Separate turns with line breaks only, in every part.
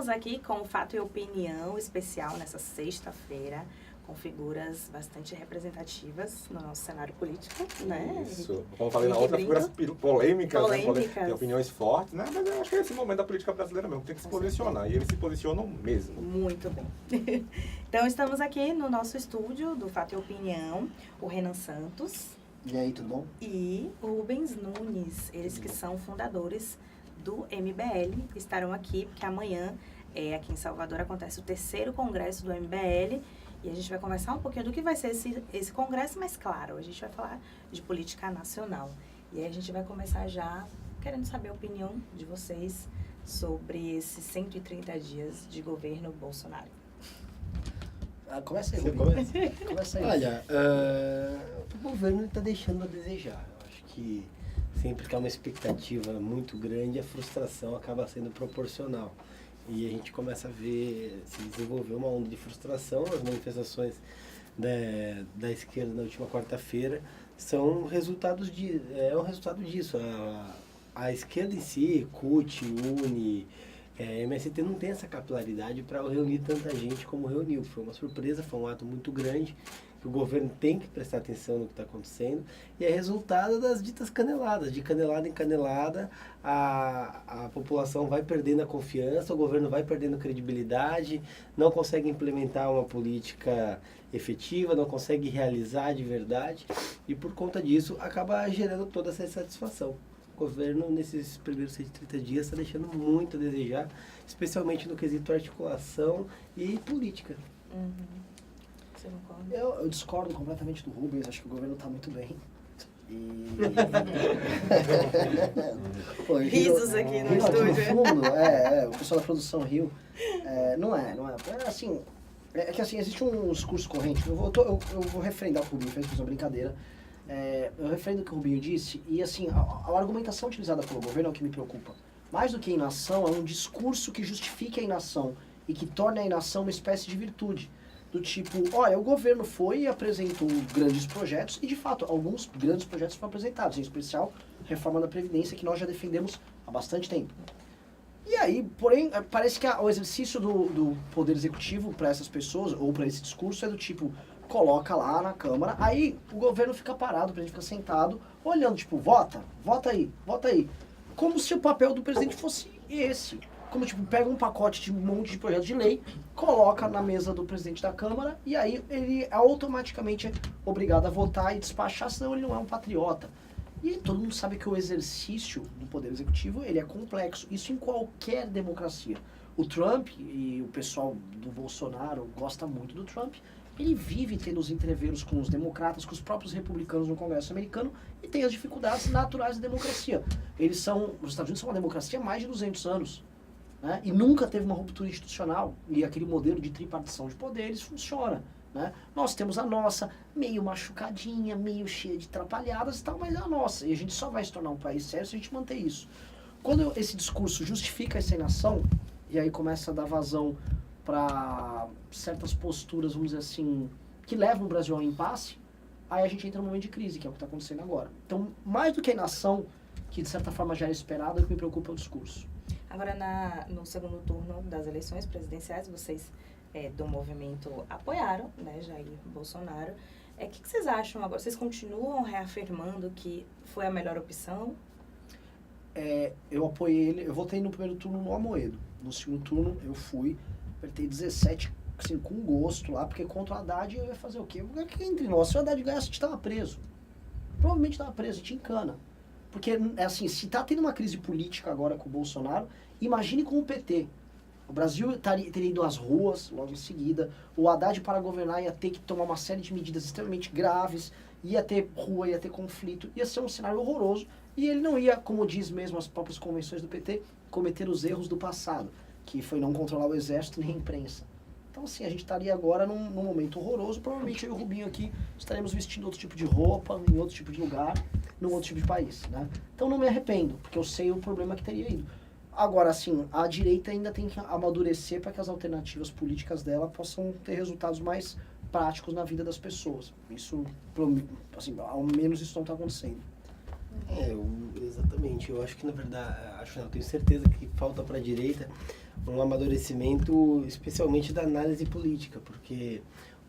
aqui com o Fato e Opinião especial nessa sexta-feira, com figuras bastante representativas no nosso cenário político, né?
Isso. Como falei na outra, figuras polêmicas, né? Tem opiniões fortes, né? Mas eu acho que é esse momento da política brasileira mesmo, tem que se posicionar. E eles se posicionam mesmo.
Muito bem. Então, estamos aqui no nosso estúdio do Fato e Opinião, o Renan Santos.
E aí, tudo bom?
E o Rubens Nunes, eles que são fundadores do MBL, estarão aqui, porque amanhã, aqui em Salvador, acontece o 3º Congresso do MBL, e a gente vai conversar um pouquinho do que vai ser esse congresso, mas claro, a gente vai falar de política nacional. E aí a gente vai começar já querendo saber a opinião de vocês sobre esses 130 dias de governo Bolsonaro.
Começa aí, Começa aí.
Olha, o governo está deixando a desejar. Eu acho que sempre que há uma expectativa muito grande, a frustração acaba sendo proporcional. E a gente começa a ver se desenvolver uma onda de frustração. As manifestações da esquerda na última quarta-feira são resultados um resultado disso. A esquerda em si, CUT, UNE, MST não tem essa capilaridade para reunir tanta gente como reuniu. Foi uma surpresa, foi um ato muito grande, que o governo tem que prestar atenção no que está acontecendo, e é resultado das ditas caneladas. De canelada em canelada, a população vai perdendo a confiança, o governo vai perdendo credibilidade, não consegue implementar uma política efetiva, não consegue realizar de verdade, e por conta disso acaba gerando toda essa insatisfação. O governo, nesses primeiros 130 dias, está deixando muito a desejar, especialmente no quesito articulação e política.
Uhum. Você concorda?
Eu discordo completamente do Rubens, acho que o governo está muito bem.
Risos aqui no estúdio.
No fundo, o pessoal da produção riu. Não é. Assim, que assim, existe um discurso corrente. Eu vou refrendar o que o Rubinho fez, fiz uma brincadeira. Eu refrendo o que o Rubinho disse, e assim, a argumentação utilizada pelo governo é o que me preocupa. Mais do que a inação, é um discurso que justifique a inação e que torne a inação uma espécie de virtude. Do tipo, olha, o governo foi e apresentou grandes projetos, e de fato, alguns grandes projetos foram apresentados, em especial reforma da Previdência, que nós já defendemos há bastante tempo. E aí, porém, parece que o exercício do Poder Executivo para essas pessoas, ou para esse discurso, é do tipo, coloca lá na Câmara, aí o governo fica parado, o presidente fica sentado, olhando, tipo, vota aí. Como se o papel do presidente fosse esse. Como, tipo, pega um pacote de um monte de projetos de lei, coloca na mesa do presidente da Câmara, e aí ele é automaticamente obrigado a votar e despachar, senão ele não é um patriota. E todo mundo sabe que o exercício do Poder Executivo, ele é complexo. Isso em qualquer democracia. O Trump e o pessoal do Bolsonaro gosta muito do Trump. Ele vive tendo os entreveros com os democratas, com os próprios republicanos no Congresso americano, e tem as dificuldades naturais da democracia. Os Estados Unidos são uma democracia há mais de 200 anos. Né? E nunca teve uma ruptura institucional, e aquele modelo de tripartição de poderes funciona. Né? Nós temos a nossa, meio machucadinha, meio cheia de atrapalhadas e tal, mas é a nossa, e a gente só vai se tornar um país sério se a gente manter isso. Quando esse discurso justifica essa inação, e aí começa a dar vazão para certas posturas, vamos dizer assim, que levam o Brasil ao impasse, aí a gente entra num momento de crise, que é o que está acontecendo agora. Então, mais do que a inação, que de certa forma já era esperada, o que me preocupa é o discurso.
Agora, no segundo turno das eleições presidenciais, vocês do movimento apoiaram, né, Jair Bolsonaro. O que vocês acham agora? Vocês continuam reafirmando que foi a melhor opção?
Eu apoiei ele, eu votei no primeiro turno no Amoedo. No segundo turno eu fui, apertei 17, assim, com gosto lá, porque contra o Haddad eu ia fazer o quê? Porque entre nós, se o Haddad ganhasse, a gente estava preso. Provavelmente estava preso, a gente encana. Porque, assim, se está tendo uma crise política agora com o Bolsonaro, imagine com o PT. O Brasil teria ido às ruas logo em seguida, o Haddad para governar ia ter que tomar uma série de medidas extremamente graves, ia ter rua, ia ter conflito, ia ser um cenário horroroso, e ele não ia, como diz mesmo as próprias convenções do PT, cometer os erros do passado, que foi não controlar o exército nem a imprensa. Então, assim, a gente estaria agora num momento horroroso, provavelmente eu e o Rubinho aqui estaremos vestindo outro tipo de roupa, em outro tipo de lugar, num outro tipo de país, né? Então não me arrependo, porque eu sei o problema que teria ido. Agora, assim, a direita ainda tem que amadurecer para que as alternativas políticas dela possam ter resultados mais práticos na vida das pessoas. Isso, assim, ao menos isso não está acontecendo.
Exatamente. Eu acho que, na verdade, eu tenho certeza que falta para a direita um amadurecimento, especialmente da análise política, porque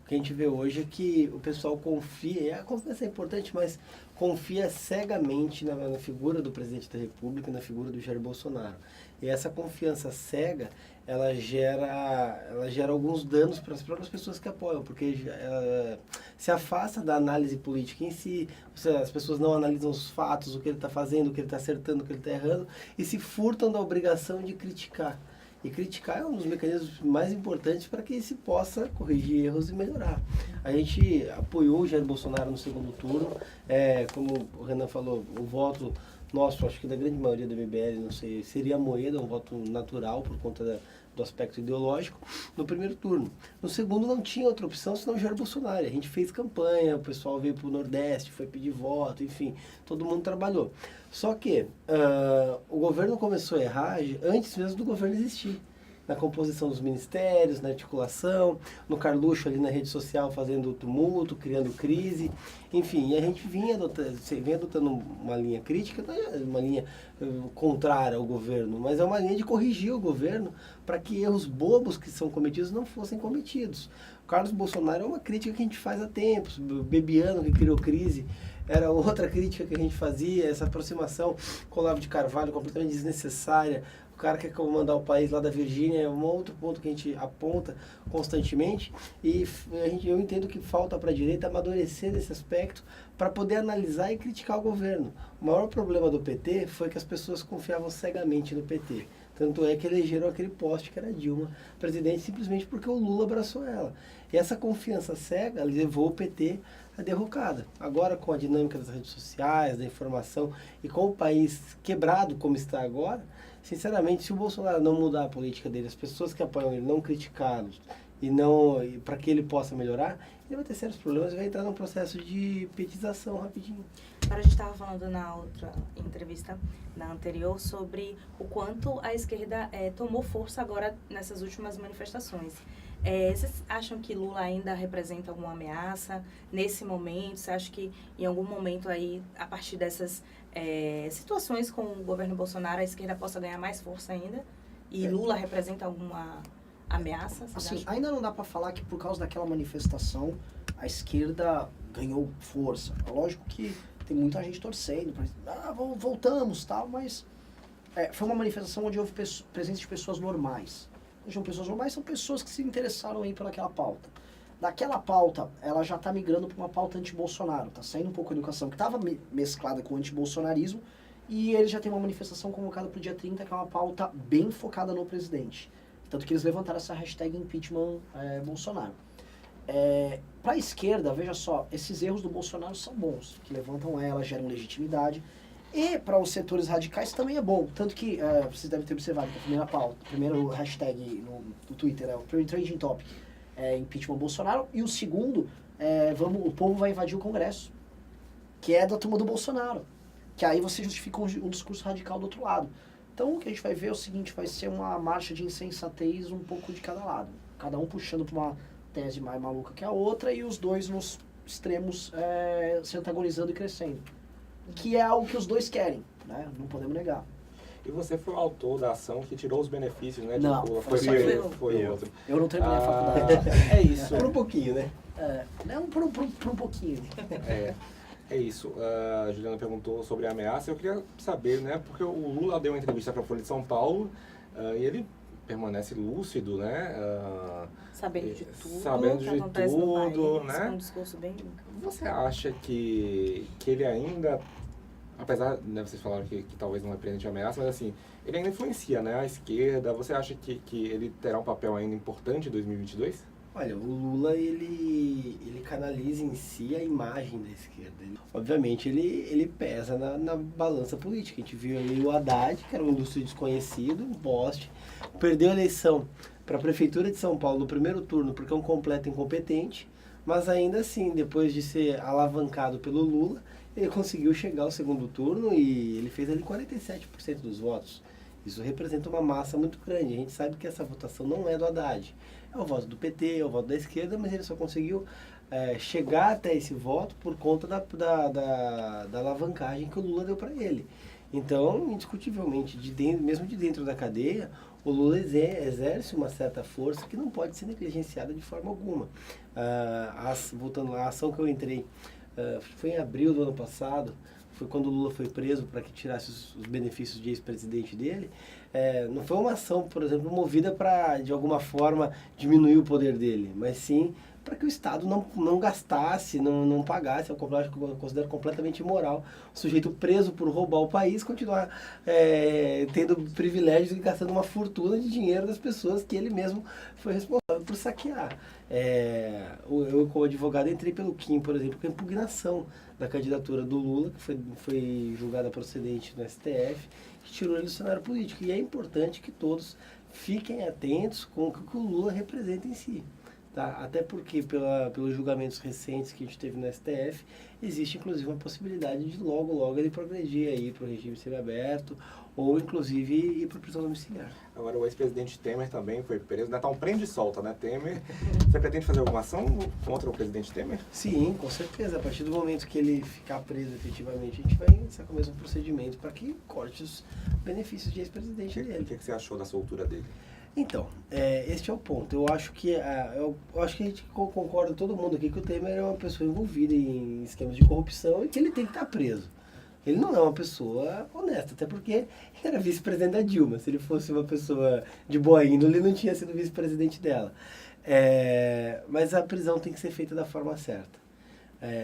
o que a gente vê hoje é que o pessoal confia, e a confiança é importante, mas confia cegamente na figura do presidente da República, na figura do Jair Bolsonaro. E essa confiança cega, ela gera alguns danos para as próprias pessoas que apoiam, porque ela se afasta da análise política em si, as pessoas não analisam os fatos, o que ele está fazendo, o que ele está acertando, o que ele está errando, e se furtam da obrigação de criticar. E criticar é um dos mecanismos mais importantes para que se possa corrigir erros e melhorar. A gente apoiou o Jair Bolsonaro no segundo turno, como o Renan falou, o voto nosso, acho que da grande maioria do MBL, não sei, seria a Moeda, um voto natural por conta do aspecto ideológico, no primeiro turno. No segundo não tinha outra opção senão o Jair Bolsonaro. A gente fez campanha, o pessoal veio para o Nordeste, foi pedir voto, enfim, todo mundo trabalhou. Só que o governo começou a errar antes mesmo do governo existir. Na composição dos ministérios, na articulação, no Carluxo ali na rede social fazendo tumulto, criando crise, enfim, e a gente vinha adotando uma linha crítica, não é uma linha contrária ao governo, mas é uma linha de corrigir o governo para que erros bobos que são cometidos não fossem cometidos. O Carlos Bolsonaro é uma crítica que a gente faz há tempos, o Bebiano que criou crise, era outra crítica que a gente fazia, essa aproximação com o Olavo de Carvalho completamente desnecessária. O cara quer comandar o país lá da Virgínia, é um outro ponto que a gente aponta constantemente, e eu entendo que falta para a direita amadurecer nesse aspecto para poder analisar e criticar o governo. O maior problema do PT foi que as pessoas confiavam cegamente no PT. Tanto é que elegeram aquele poste que era Dilma presidente simplesmente porque o Lula abraçou ela. E essa confiança cega levou o PT à derrocada. Agora, com a dinâmica das redes sociais, da informação e com o país quebrado como está agora, sinceramente, se o Bolsonaro não mudar a política dele, as pessoas que apoiam ele não criticá-los e para que ele possa melhorar, ele vai ter sérios problemas e vai entrar num processo de petização rapidinho.
Agora a gente estava falando na outra entrevista, na anterior, sobre o quanto a esquerda tomou força agora nessas últimas manifestações. Vocês acham que Lula ainda representa alguma ameaça nesse momento? Você acha que em algum momento aí, a partir dessas situações com o governo Bolsonaro, a esquerda possa ganhar mais força ainda? E Lula representa alguma ameaça?
Assim, ainda não dá para falar que por causa daquela manifestação a esquerda ganhou força. Lógico que tem muita gente torcendo, voltamos, tal, mas foi uma manifestação onde houve presença de pessoas normais. São pessoas normais, são pessoas que se interessaram aí pelaquela pauta. Daquela pauta, ela já está migrando para uma pauta anti-Bolsonaro, está saindo um pouco a educação, que estava mesclada com o anti-bolsonarismo, e ele já tem uma manifestação convocada para o dia 30, que é uma pauta bem focada no presidente. Tanto que eles levantaram essa hashtag impeachment Bolsonaro. Para a esquerda, veja só, esses erros do Bolsonaro são bons, que levantam ela, geram legitimidade. E para os setores radicais também é bom. Tanto que vocês devem ter observado que a primeira pauta, o primeiro hashtag no Twitter é o Trending Topic, impeachment Bolsonaro. E o segundo, o povo vai invadir o Congresso, que é da turma do Bolsonaro. Que aí você justifica um discurso radical do outro lado. Então o que a gente vai ver é o seguinte, vai ser uma marcha de insensatez um pouco de cada lado. Cada um puxando para uma tese mais maluca que a outra e os dois nos extremos se antagonizando e crescendo. Que é algo que os dois querem, né? Não podemos negar.
E você foi o autor da ação que tirou os benefícios, né?
Não,
foi outro.
Eu não terminei a faculdade.
É isso.
Por um pouquinho, né?
Não, por um pouquinho.
É isso. A Juliana perguntou sobre a ameaça. Eu queria saber, né? Porque o Lula deu uma entrevista para a Folha de São Paulo e ele permanece lúcido, né?
Sabendo de tudo,
sabendo
que
de
acontece
tudo,
no país,
né?
com um discurso bem...
Você acha que ele ainda, apesar, né, vocês falaram que talvez não represente ameaça, mas assim, ele ainda influencia, né, a esquerda. Você acha que ele terá um papel ainda importante em 2022?
Olha, o Lula, ele canaliza em si a imagem da esquerda. Obviamente, ele pesa na balança política. A gente viu ali o Haddad, que era um ilustre desconhecido, um poste, perdeu a eleição para a Prefeitura de São Paulo no primeiro turno porque é um completo incompetente, mas ainda assim, depois de ser alavancado pelo Lula, ele conseguiu chegar ao segundo turno e ele fez ali 47% dos votos. Isso representa uma massa muito grande. A gente sabe que essa votação não é do Haddad. É o voto do PT, é o voto da esquerda, mas ele só conseguiu chegar até esse voto por conta da alavancagem que o Lula deu para ele. Então, indiscutivelmente, mesmo de dentro da cadeia, o Lula exerce uma certa força que não pode ser negligenciada de forma alguma. Voltando lá, a ação que eu entrei foi em abril do ano passado, foi quando o Lula foi preso para que tirasse os benefícios de ex-presidente dele. Não foi uma ação, por exemplo, movida para, de alguma forma, diminuir o poder dele, mas sim para que o Estado não gastasse, não pagasse. Eu considero completamente imoral o sujeito preso por roubar o país continuar tendo privilégios e gastando uma fortuna de dinheiro das pessoas que ele mesmo foi responsável por saquear. Eu, como advogado, entrei pelo KIM, por exemplo, com a impugnação da candidatura do Lula, que foi julgada procedente no STF, que tirou ele do cenário político. E é importante que todos fiquem atentos com o que o Lula representa em si. Tá? Até porque, pelos julgamentos recentes que a gente teve no STF, existe inclusive uma possibilidade de logo ele progredir aí para o regime semiaberto ou inclusive ir para a prisão domiciliar.
Agora, o ex-presidente Temer também foi preso, né? Tá um prende e solta, né, Temer? Você pretende fazer alguma ação contra o presidente Temer?
Sim, com certeza. A partir do momento que ele ficar preso efetivamente, a gente vai iniciar com o mesmo procedimento para que corte os benefícios de ex-presidente dele.
O que você achou da soltura dele?
Então, este é o ponto. Eu acho que a gente concorda, todo mundo aqui, que o Temer é uma pessoa envolvida em esquemas de corrupção e que ele tem que estar preso. Ele não é uma pessoa honesta, até porque ele era vice-presidente da Dilma. Se ele fosse uma pessoa de boa índole, ele não tinha sido vice-presidente dela. Mas a prisão tem que ser feita da forma certa.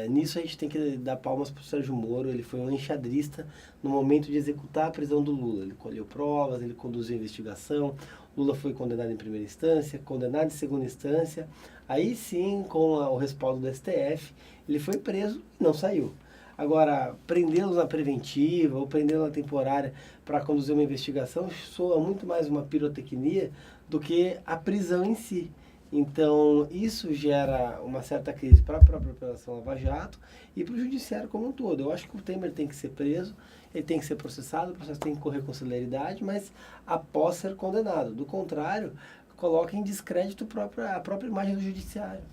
Nisso a gente tem que dar palmas para o Sérgio Moro. Ele foi um enxadrista no momento de executar a prisão do Lula. Ele colheu provas, ele conduziu a investigação. Lula foi condenado em primeira instância, condenado em segunda instância. Aí sim, com o respaldo do STF, ele foi preso e não saiu. Agora, prendê-lo na preventiva ou prendê-lo na temporária para conduzir uma investigação soa muito mais uma pirotecnia do que a prisão em si. Então, isso gera uma certa crise para a própria Operação Lava Jato e para o Judiciário como um todo. Eu acho que o Temer tem que ser preso, ele tem que ser processado, o processo tem que correr com celeridade, mas após ser condenado. Do contrário, coloca em descrédito a própria imagem do Judiciário.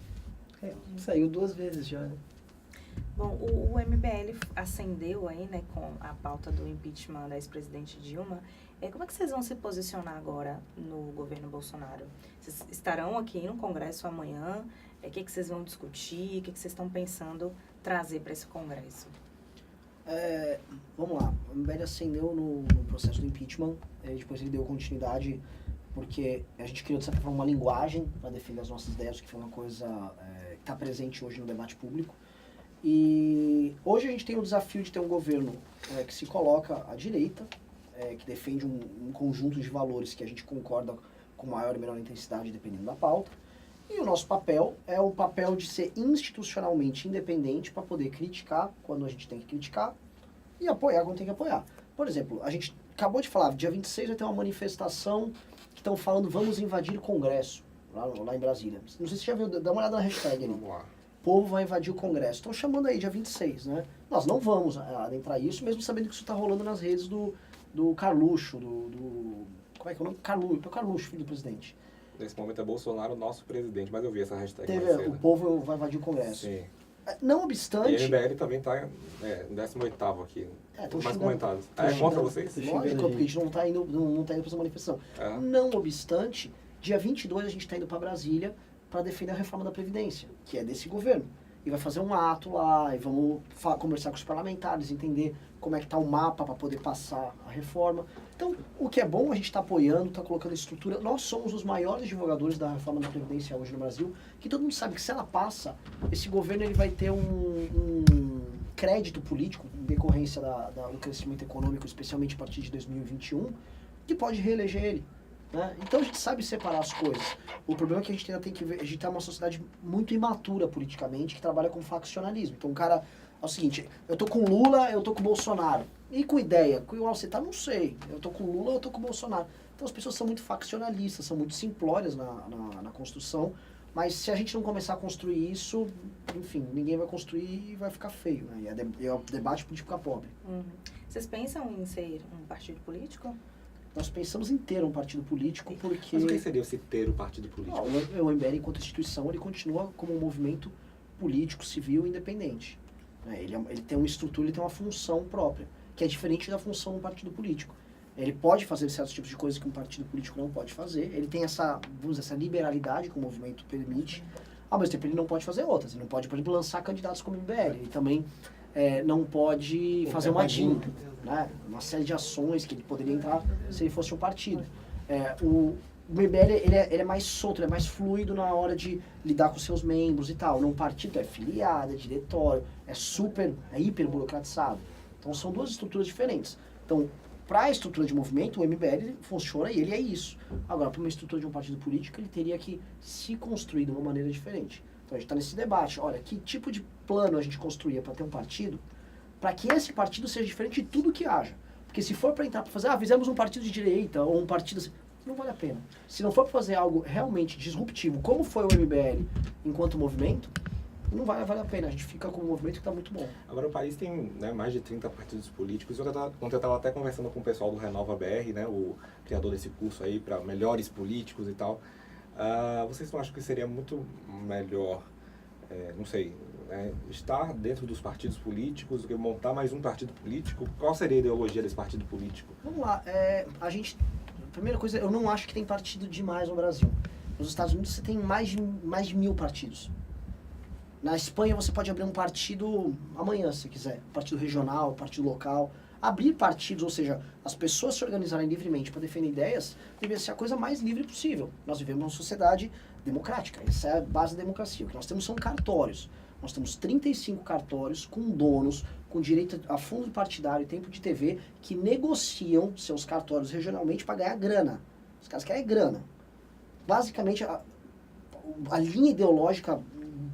Saiu 2 vezes já, né?
Bom, o MBL ascendeu aí, né, com a pauta do impeachment da ex-presidente Dilma. Como é que vocês vão se posicionar agora no governo Bolsonaro? Vocês estarão aqui no Congresso amanhã? O que vocês vão discutir? O que vocês estão pensando trazer para esse Congresso?
Vamos lá. O MBL ascendeu no processo do impeachment. Depois ele deu continuidade porque a gente criou, de certa forma, uma linguagem para defender as nossas ideias, que foi uma coisa que está presente hoje no debate público. E hoje a gente tem o desafio de ter um governo que se coloca à direita, que defende um conjunto de valores que a gente concorda com maior e menor intensidade, dependendo da pauta. E o nosso papel é o papel de ser institucionalmente independente para poder criticar quando a gente tem que criticar e apoiar quando tem que apoiar. Por exemplo, a gente acabou de falar, dia 26 vai ter uma manifestação que estão falando vamos invadir o Congresso, lá em Brasília. Não sei se você já viu, dá uma olhada na hashtag ali.
Vamos lá.
O povo vai invadir o Congresso. Estão chamando aí dia 26, né? Nós não vamos adentrar isso, mesmo sabendo que isso está rolando nas redes do Carluxo, como é que é o nome? Carluxo, filho do presidente.
Nesse momento é Bolsonaro, nosso presidente, mas eu vi essa hashtag
Teve,
mais cedo.
o povo vai invadir o Congresso.
Sim.
Não
E
obstante...
o MBL também está em 18º aqui,
tão
mais
xingando.
comentados.
Tão
É contra
xingando.
vocês?
Lógico, porque a gente não está indo para essa manifestação. Não obstante, dia 22 a gente está indo para Brasília para defender a reforma da Previdência, que é desse governo. E vai fazer um ato lá, e vamos conversar com os parlamentares, entender como é que está o mapa para poder passar a reforma. Então, o que é bom, a gente está apoiando, está colocando estrutura. Nós somos os maiores divulgadores da reforma da Previdência hoje no Brasil, que todo mundo sabe que se ela passa, esse governo ele vai ter um crédito político, em decorrência do crescimento econômico, especialmente a partir de 2021, que pode reeleger ele. Né? Então a gente sabe separar as coisas. O problema é que a gente ainda tem que ver, a gente tá numa sociedade muito imatura politicamente, que trabalha com faccionalismo. Então o cara, é o seguinte, eu tô com Lula, eu tô com Bolsonaro. E com ideia, com igual você tá, não sei. Eu tô com Lula, eu tô com Bolsonaro. Então as pessoas são muito faccionalistas, são muito simplórias na construção. Mas se a gente não começar a construir isso, enfim, ninguém vai construir e vai ficar feio, né? E o debate político fica pobre.
Vocês pensam em ser um partido político?
Nós pensamos em ter um partido político porque...
Mas o que seria esse ter o partido político?
O MBL, enquanto instituição, ele continua como um movimento político, civil e independente. Ele tem uma estrutura, ele tem uma função própria, que é diferente da função de um partido político. Ele pode fazer certos tipos de coisas que um partido político não pode fazer. Ele tem essa, vamos dizer, essa liberalidade que o movimento permite. Ao mesmo tempo, ele não pode fazer outras. Ele não pode, por exemplo, lançar candidatos como o MBL. Ele também não pode fazer uma DIN, né? Uma série de ações que ele poderia entrar se ele fosse um partido. O MBL ele é mais solto, ele é mais fluido na hora de lidar com seus membros e tal. Num partido é filiado, é diretório, é hiper burocratizado. Então são duas estruturas diferentes. Então, para a estrutura de movimento, o MBL funciona e ele é isso. Agora, para uma estrutura de um partido político, ele teria que se construir de uma maneira diferente. Então a gente está nesse debate. Olha, que tipo de plano a gente construía para ter um partido, para que esse partido seja diferente de tudo que haja. Porque se for para entrar para fazer, fizemos um partido de direita ou um partido assim, não vale a pena. Se não for para fazer algo realmente disruptivo, como foi o MBL enquanto movimento, não vale a pena. A gente fica com um movimento que está muito bom.
Agora o país tem, né, mais de 30 partidos políticos. Ontem eu estava até conversando com o pessoal do Renova BR, né, o criador desse curso aí para melhores políticos e tal. Vocês não acham que seria muito melhor, não sei, estar dentro dos partidos políticos do que montar mais um partido político? Qual seria a ideologia desse partido político?
Vamos lá. Primeira coisa, eu não acho que tem partido demais no Brasil. Nos Estados Unidos você tem mais de 1.000 partidos. Na Espanha você pode abrir um partido amanhã, se quiser. Partido regional, partido local. Abrir partidos, ou seja, as pessoas se organizarem livremente para defender ideias, deve ser a coisa mais livre possível. Nós vivemos numa sociedade democrática. Essa é a base da democracia. O que nós temos são cartórios. Nós temos 35 cartórios com donos, com direito a fundo partidário e tempo de TV, que negociam seus cartórios regionalmente para ganhar grana. Os caras querem grana. Basicamente, a linha ideológica,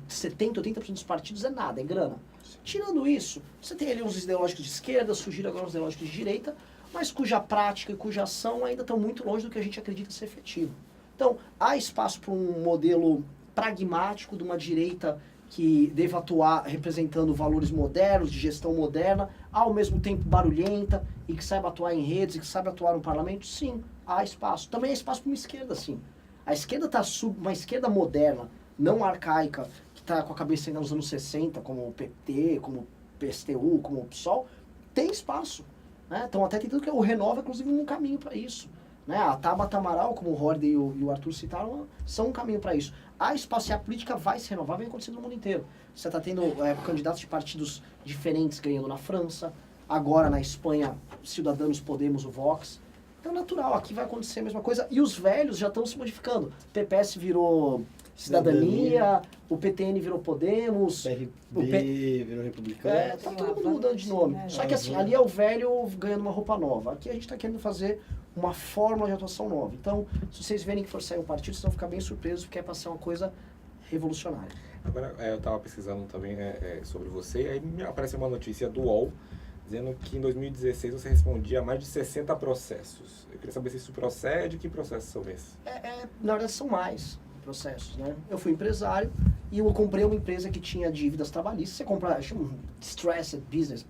70%, 80% dos partidos é nada, é grana. Tirando isso, você tem ali uns ideológicos de esquerda, surgiram agora uns ideológicos de direita, mas cuja prática e cuja ação ainda estão muito longe do que a gente acredita ser efetivo. Então, há espaço para um modelo pragmático de uma direita que deva atuar representando valores modernos, de gestão moderna, ao mesmo tempo barulhenta, e que saiba atuar em redes, e que saiba atuar no parlamento? Sim, há espaço. Também há espaço para uma esquerda, sim. A esquerda está uma esquerda moderna, não arcaica, que está com a cabeça ainda nos anos 60, como o PT, como o PSTU, como o PSOL, tem espaço. Né? Então até tentando que o Renova, inclusive, um caminho para isso. Né? A Tabata Amaral, como o Horde e o Arthur citaram, são um caminho para isso. Há espaço e a política vai se renovar, vem acontecendo no mundo inteiro. Você está tendo candidatos de partidos diferentes ganhando na França, agora na Espanha, Ciudadanos, Podemos, o Vox. Então é natural, aqui vai acontecer a mesma coisa. E os velhos já estão se modificando. O PPS virou Cidadania, o PTN virou Podemos,
o virou Republicano.
Tá todo mundo mudando de nome. Só que assim, ali é o velho ganhando uma roupa nova. Aqui a gente está querendo fazer uma fórmula de atuação nova. Então, se vocês verem que for sair um partido, vocês vão ficar bem surpresos, porque é para ser uma coisa revolucionária.
Agora, eu estava pesquisando também sobre você, e aí me apareceu uma notícia do UOL, dizendo que em 2016 você respondia a mais de 60 processos. Eu queria saber se isso procede, que processos são esses?
Na verdade, são mais processos, né? Eu fui empresário e eu comprei uma empresa que tinha dívidas trabalhistas. Você compra, chama distressed business,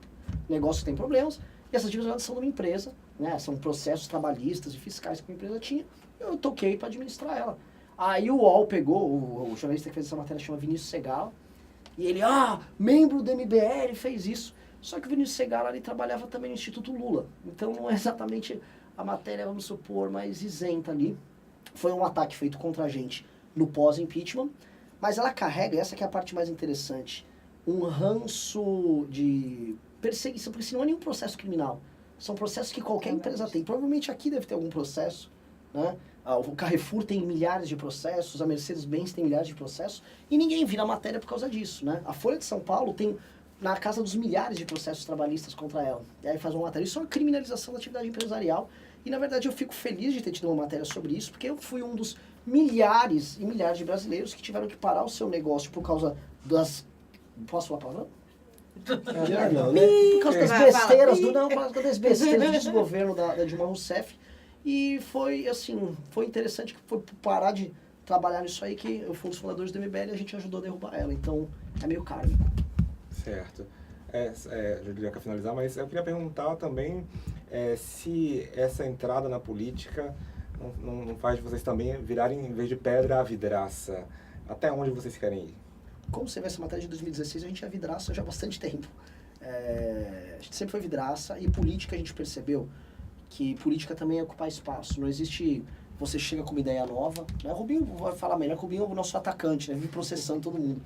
negócio que tem problemas, e essas dívidas são de uma empresa, né? São processos trabalhistas e fiscais que a empresa tinha. Eu toquei para administrar ela. Aí o UOL pegou, o jornalista que fez essa matéria chama Vinícius Segala, e ele, membro do MBL fez isso. Só que o Vinícius Segala, ele trabalhava também no Instituto Lula. Então não é exatamente a matéria, vamos supor, mais isenta ali. Foi um ataque feito contra a gente no pós-impeachment, mas ela carrega, essa que é a parte mais interessante, um ranço de perseguição, porque senão é nenhum processo criminal. São processos que qualquer empresa tem. Provavelmente aqui deve ter algum processo, né? O Carrefour tem milhares de processos, a Mercedes-Benz tem milhares de processos, e ninguém vira matéria por causa disso, né? A Folha de São Paulo tem na casa dos milhares de processos trabalhistas contra ela. E aí faz uma matéria. Isso é uma criminalização da atividade empresarial. E, na verdade, eu fico feliz de ter tido uma matéria sobre isso, porque eu fui um dos milhares e milhares de brasileiros que tiveram que parar o seu negócio por causa das... Posso falar palavrão?
Não, né?
Por causa das besteiras por causa das besteiras do desgoverno da Dilma Rousseff. E foi, assim, foi interessante que foi parar de trabalhar nisso aí que eu fui um dos fundadores do MBL e a gente ajudou a derrubar ela. Então, é meio kármico.
Certo. Já quer finalizar, mas eu queria perguntar também se essa entrada na política não faz vocês também virarem, em vez de pedra, a vidraça. Até onde vocês querem ir?
Como você vê essa matéria de 2016, a gente é vidraça já há bastante tempo. A gente sempre foi vidraça, e política a gente percebeu que política também é ocupar espaço. Não existe, você chega com uma ideia nova, né? O Rubinho vai falar melhor, que o Rubinho é o nosso atacante, né? Vive processando todo mundo.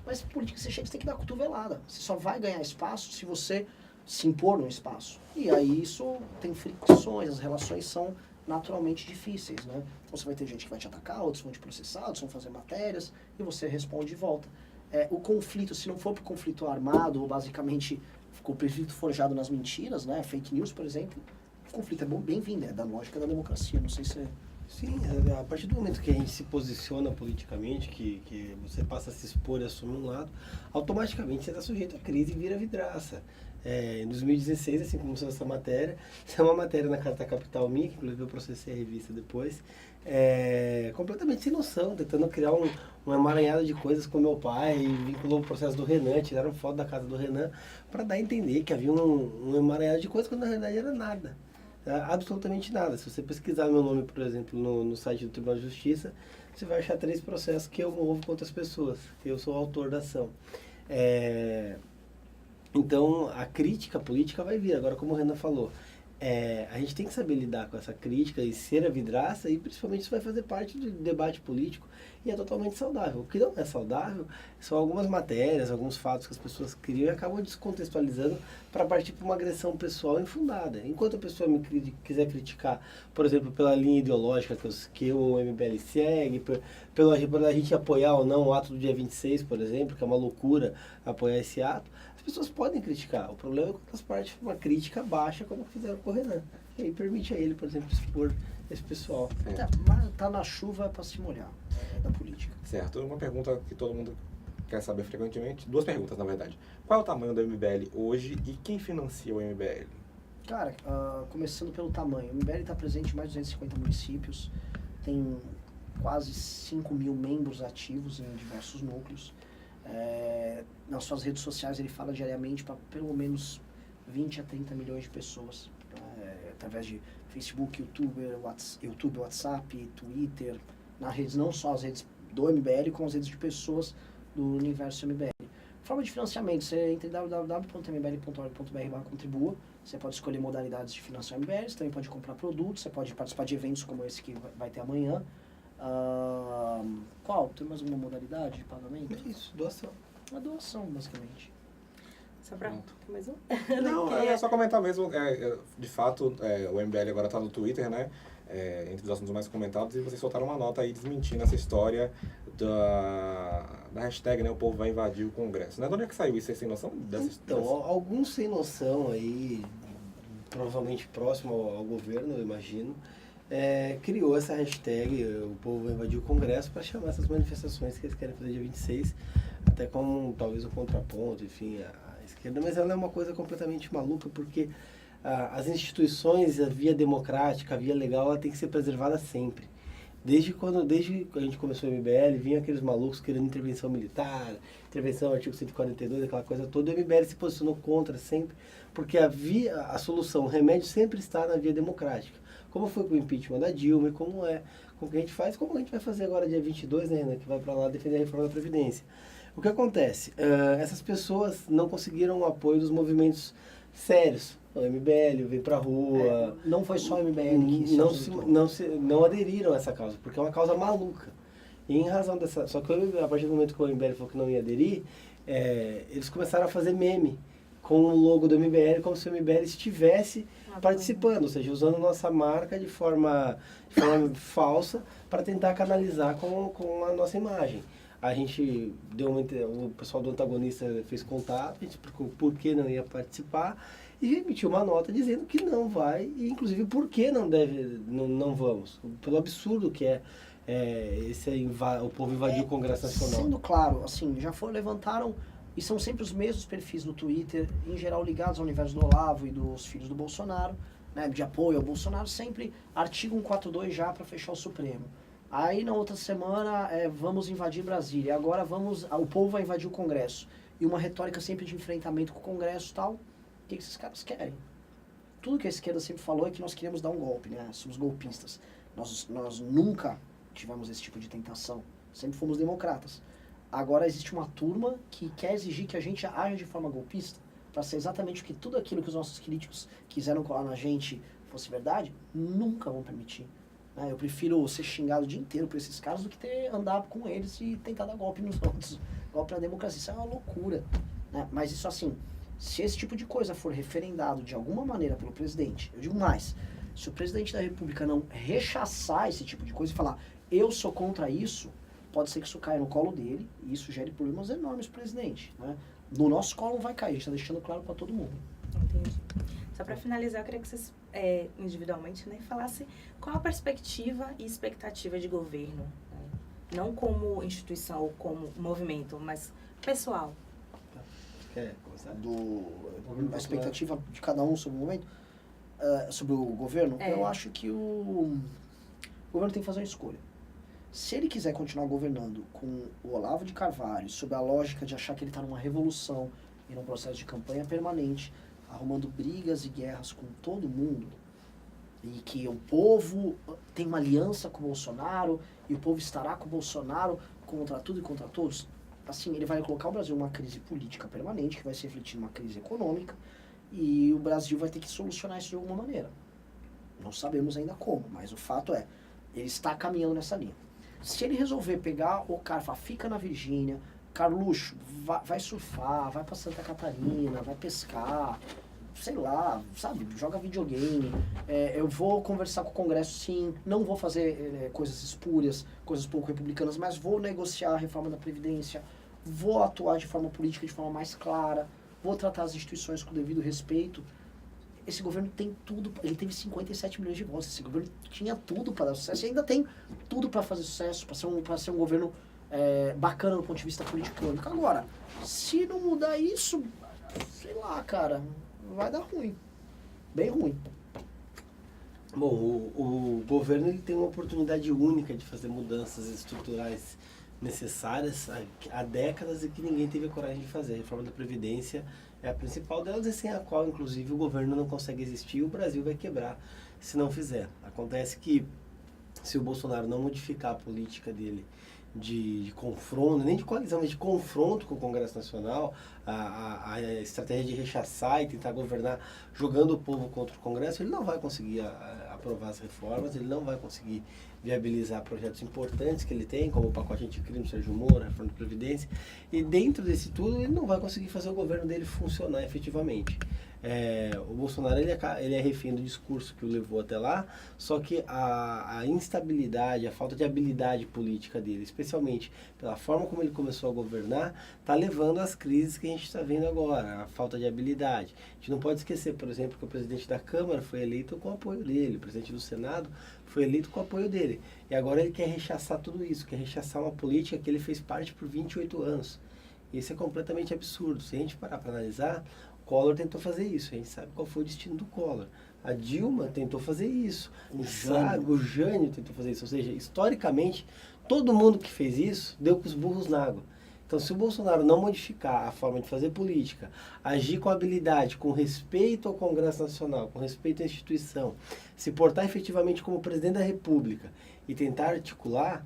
Mas política, você chega, você tem que dar cotovelada. Você só vai ganhar espaço se você se impor no espaço. E aí isso tem fricções, as relações são naturalmente difíceis, né? Então você vai ter gente que vai te atacar, outros vão te processar, outros vão fazer matérias, e você responde de volta. O conflito, se não for por conflito armado, ou basicamente conflito forjado nas mentiras, né? Fake news, por exemplo, o conflito é bem-vindo, é da lógica da democracia, não sei se é...
Sim, a partir do momento que a gente se posiciona politicamente, que você passa a se expor e assumir um lado, automaticamente você está sujeito à crise e vira vidraça. Em 2016, assim como essa matéria, isso é uma matéria na Carta Capital minha, que inclusive eu processei a revista depois, completamente sem noção, tentando criar uma emaranhada de coisas com meu pai, vinculou o processo do Renan, tiraram foto da casa do Renan, para dar a entender que havia uma emaranhada de coisas, quando na realidade era nada. Absolutamente nada. Se você pesquisar meu nome, por exemplo, no site do Tribunal de Justiça, você vai achar 3 processos que eu movo contra as pessoas. Eu sou o autor da ação. Então, a crítica política vai vir. Agora, como o Renan falou, a gente tem que saber lidar com essa crítica e ser a vidraça, e principalmente isso vai fazer parte do debate político, e é totalmente saudável. O que não é saudável são algumas matérias, alguns fatos que as pessoas criam e acabam descontextualizando para partir para uma agressão pessoal infundada. Enquanto a pessoa quiser criticar, por exemplo, pela linha ideológica que o MBL segue, pela gente apoiar ou não o ato do dia 26, por exemplo, que é uma loucura apoiar esse ato, as pessoas podem criticar. O problema é quando elas partem de uma crítica baixa, como fizeram com o Renan. E aí permite a ele, por exemplo, expor esse pessoal.
Mas tá na chuva para se molhar, da política.
Certo. Uma pergunta que todo mundo quer saber frequentemente. 2 perguntas, na verdade. Qual é o tamanho do MBL hoje e quem financia o MBL?
Cara, começando pelo tamanho. O MBL está presente em mais de 250 municípios, tem quase 5 mil membros ativos em diversos núcleos. Nas suas redes sociais ele fala diariamente para pelo menos 20 a 30 milhões de pessoas, através de Facebook, YouTube, WhatsApp, Twitter, nas redes, não só as redes do MBL, como as redes de pessoas do universo MBL. Forma de financiamento, você entra em www.mbl.org.br/contribua, você pode escolher modalidades de financiar o MBL, você também pode comprar produtos, você pode participar de eventos como esse que vai ter amanhã. Tem mais uma modalidade de pagamento?
Isso, doação.
Uma doação, basicamente.
Só pra... Tem mais um?
Não, é só comentar mesmo. De fato, o MBL agora está no Twitter, né? Entre os assuntos mais comentados, e vocês soltaram uma nota aí desmentindo essa história da hashtag, né? O povo vai invadir o Congresso. Né? De onde é que saiu isso? Vocês têm noção dessa
Então, alguns sem noção aí, provavelmente próximo ao governo, eu imagino, criou essa hashtag, o povo vai invadir o Congresso, para chamar essas manifestações que eles querem fazer dia 26, até como talvez um contraponto, enfim, à esquerda, mas ela é uma coisa completamente maluca, porque as instituições, a via democrática, a via legal, ela tem que ser preservada sempre. Desde que a gente começou o MBL, vinham aqueles malucos querendo intervenção militar, intervenção artigo 142, aquela coisa toda, o MBL se posicionou contra sempre, porque a solução, o remédio sempre está na via democrática. Como foi com o impeachment da Dilma, e como o que a gente faz, como a gente vai fazer agora dia 22, né, Renan, que vai para lá defender a reforma da Previdência. O que acontece? Essas pessoas não conseguiram o apoio dos movimentos sérios. O MBL veio pra rua.
Não foi só o MBL que
não aderiram a essa causa, porque é uma causa maluca. E em razão dessa... Só que a partir do momento que o MBL falou que não ia aderir, eles começaram a fazer meme com o logo do MBL, como se o MBL estivesse participando, ou seja, usando nossa marca de forma falsa para tentar canalizar com a nossa imagem. A gente o pessoal do antagonista fez contato, a gente explicou por que não ia participar e emitiu uma nota dizendo que não vai, e inclusive por que não vamos, pelo absurdo que o povo invadir o Congresso Nacional.
Sendo claro, assim, levantaram, e são sempre os mesmos perfis no Twitter, em geral ligados ao universo do Olavo e dos filhos do Bolsonaro, né, de apoio ao Bolsonaro, sempre artigo 142 já para fechar o Supremo. Aí na outra semana vamos invadir Brasília, agora o povo vai invadir o Congresso. E uma retórica sempre de enfrentamento com o Congresso e tal. O que esses caras querem? Tudo que a esquerda sempre falou é que nós queríamos dar um golpe, né? Somos golpistas. Nós nunca tivemos esse tipo de tentação. Sempre fomos democratas. Agora existe uma turma que quer exigir que a gente haja de forma golpista, para ser exatamente tudo aquilo que os nossos críticos quiseram colar na gente, fosse verdade, nunca vão permitir. Né? Eu prefiro ser xingado o dia inteiro por esses caras do que andar com eles e tentar dar golpe nos outros. Golpe na democracia, isso é uma loucura. Né? Mas isso assim, se esse tipo de coisa for referendado de alguma maneira pelo presidente, eu digo mais, se o presidente da República não rechaçar esse tipo de coisa e falar, eu sou contra isso, pode ser que isso caia no colo dele e isso gere problemas enormes pro presidente. Né? No nosso colo não vai cair, a gente está deixando claro para todo mundo.
Entendi. Só para finalizar, eu queria que vocês, individualmente, né, falassem qual a perspectiva e expectativa de governo. Né? Não como instituição ou como movimento, mas pessoal.
Quer começar?
A expectativa de cada um sobre o momento, sobre o governo, eu acho que o governo tem que fazer uma escolha. Se ele quiser continuar governando com o Olavo de Carvalho, sob a lógica de achar que ele está numa revolução e num processo de campanha permanente, arrumando brigas e guerras com todo mundo, e que o povo tem uma aliança com o Bolsonaro, e o povo estará com o Bolsonaro contra tudo e contra todos, assim, ele vai colocar o Brasil numa crise política permanente, que vai se refletir numa crise econômica, e o Brasil vai ter que solucionar isso de alguma maneira. Não sabemos ainda como, mas o fato é, ele está caminhando nessa linha. Se ele resolver pegar o cara e falar, fica na Virgínia, Carluxo, vai surfar, vai pra Santa Catarina, vai pescar, sei lá, sabe, joga videogame, eu vou conversar com o Congresso sim, não vou fazer coisas espúrias, coisas pouco republicanas, mas vou negociar a reforma da Previdência, vou atuar de forma política de forma mais clara, vou tratar as instituições com o devido respeito. Esse governo tem tudo, ele teve 57 milhões de votos, esse governo tinha tudo para dar sucesso e ainda tem tudo para fazer sucesso, para ser um governo bacana do ponto de vista político-econômico. Agora, se não mudar isso, sei lá, cara, vai dar ruim, bem ruim.
Bom, o governo ele tem uma oportunidade única de fazer mudanças estruturais necessárias há décadas e que ninguém teve a coragem de fazer. A reforma da Previdência é a principal delas e sem a qual, inclusive, o governo não consegue existir e o Brasil vai quebrar se não fizer. Acontece que se o Bolsonaro não modificar a política dele de confronto, nem de coalizão, mas de confronto com o Congresso Nacional, a estratégia de rechaçar e tentar governar jogando o povo contra o Congresso, ele não vai conseguir aprovar as reformas, ele não vai conseguir viabilizar projetos importantes que ele tem, como o pacote anticrime do Sérgio Moro, a reforma da Previdência, e dentro desse tudo ele não vai conseguir fazer o governo dele funcionar efetivamente. O Bolsonaro ele é refém do discurso que o levou até lá, só que a instabilidade, a falta de habilidade política dele, especialmente pela forma como ele começou a governar, está levando às crises que a gente está vendo agora, a falta de habilidade. A gente não pode esquecer, por exemplo, que o presidente da Câmara foi eleito com o apoio dele, o presidente do Senado foi eleito com o apoio dele. E agora ele quer rechaçar tudo isso, quer rechaçar uma política que ele fez parte por 28 anos. Isso é completamente absurdo. Se a gente parar para analisar, Collor tentou fazer isso, a gente sabe qual foi o destino do Collor. A Dilma tentou fazer isso, o Jânio tentou fazer isso. Ou seja, historicamente, todo mundo que fez isso deu com os burros na água. Então, se o Bolsonaro não modificar a forma de fazer política, agir com habilidade, com respeito ao Congresso Nacional, com respeito à instituição, se portar efetivamente como presidente da República e tentar articular,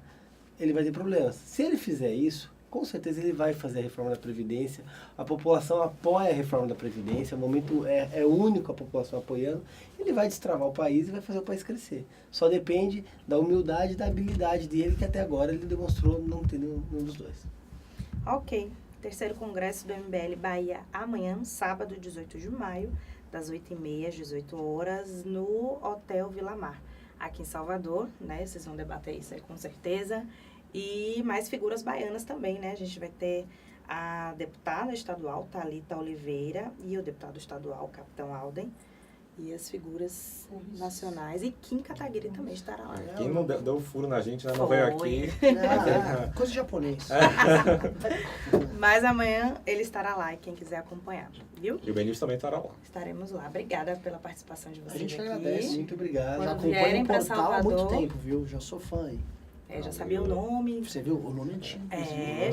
ele vai ter problemas. Se ele fizer isso, com certeza ele vai fazer a reforma da Previdência. A população apoia a reforma da Previdência, o momento é único a população apoiando. Ele vai destravar o país e vai fazer o país crescer. Só depende da humildade e da habilidade dele, que até agora ele demonstrou não ter nenhum dos dois.
Ok. Terceiro Congresso do MBL Bahia amanhã, sábado, 18 de maio, das 8h30 às 18 horas, no Hotel Vila Mar, aqui em Salvador, né? Vocês vão debater isso aí com certeza. E mais figuras baianas também, né? A gente vai ter a deputada estadual, Thalita Oliveira, e o deputado estadual, Capitão Alden, e as figuras nacionais. E Kim Kataguiri também estará lá.
Quem não deu furo na gente, né? Não veio aqui.
Coisa de japonês.
Mas amanhã ele estará lá, e quem quiser acompanhar, viu?
E o Benício também estará lá.
Estaremos lá. Obrigada pela participação de vocês
A gente
aqui.
agradece.
Muito obrigado.
Já
Quando
acompanho
vierem
o
pra
portal há muito
Salvador.
tempo, viu? Já sou fã aí.
Já sabia o nome.
Você viu? O nome é antigo.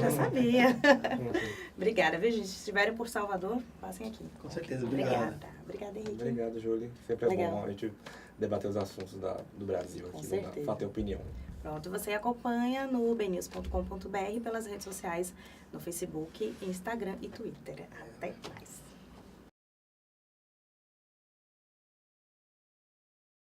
Já sabia. Obrigada, viu, gente? Se estiverem por Salvador, passem aqui.
Com certeza, obrigado.
Obrigada, Henrique.
Obrigado, Júlio. Sempre é
Legal.
bom a gente debater os assuntos do Brasil
Com
aqui,
certeza.
para ter opinião.
Pronto, você acompanha no bnews.com.br, pelas redes sociais, no Facebook, Instagram e Twitter. Até!